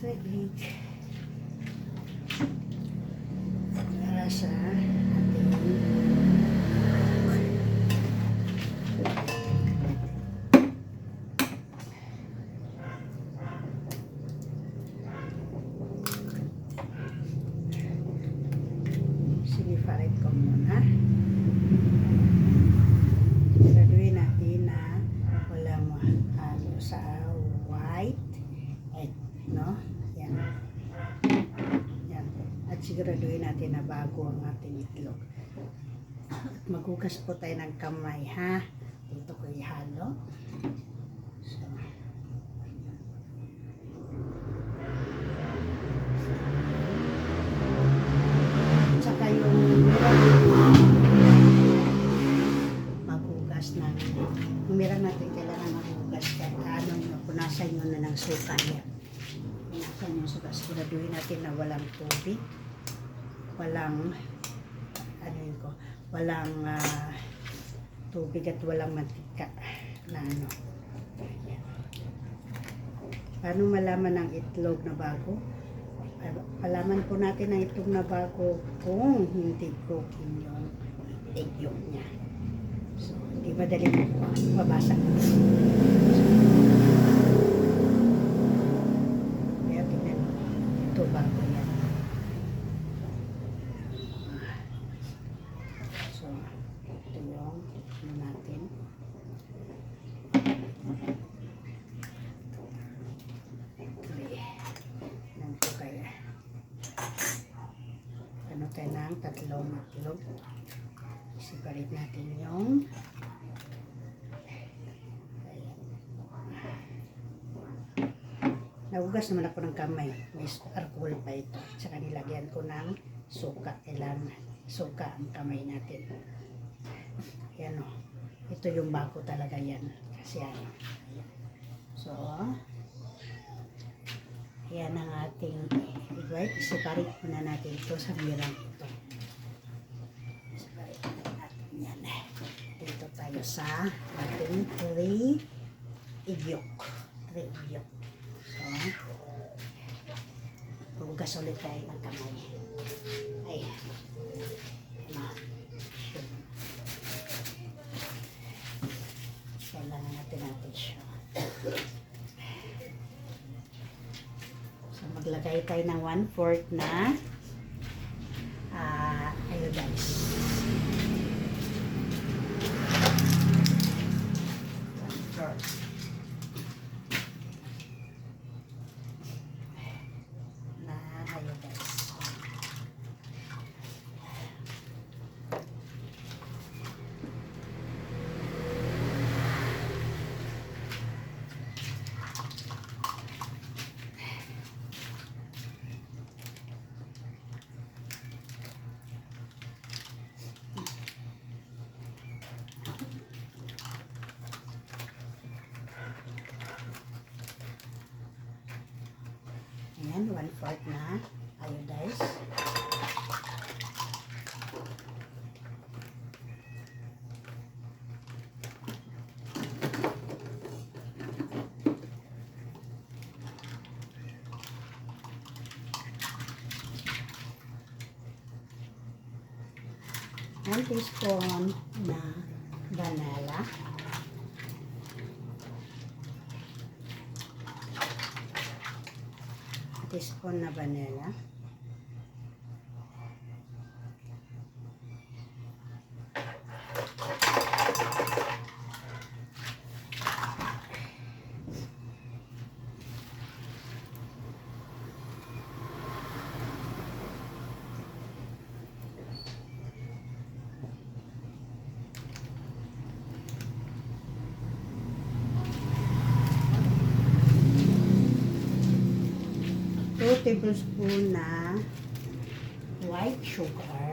tubig para sa ating sinifarit ko muna. Siguraduhin natin na walang halo sa white egg, no? Yan. Yan. At siguraduhin natin na bago ang ating itlog. Maghugas po tayo ng kamay, ha? Dito ko ihalo. So, saka yung maghugas ng meron natin kailangan maghugas punasan nyo na ng suka yan. Punasan nyo suka. Siguraduhin natin na walang tubig, walang walang tubig at walang mantika na ano. Yan. Paano malaman ang itlog na bago? Palaman po natin ang itlog na bago kung hindi cooking yung egg yolk niya. So, hindi madali mabasa. Kaya tingnan ito bago yan. So, ito yung natin. Ano tayo ng tatlong itlog. Separate natin yung nahugas naman ako ng kamay. May alcohol pa ito. Saka nilagyan ko ng suka. Kailangan suka ang kamay natin. Yan o. Ito yung bago talaga yan. Kasi ano. So, yan ang ating egg white. Separate muna natin ito sa mirang ito. Separate natin yan. Dito tayo sa ating 3 egg yolk. 3 egg yolk. So, hugas ulit tayo ng kamay. Ay. Kailangan natin siya. So, maglagay tayo ng 1/4 na iodine. 1/4. Ayan, 1/4 na iodized. One teaspoon na vanilla. Teaspoon na vanilla. Tablespoon na white sugar.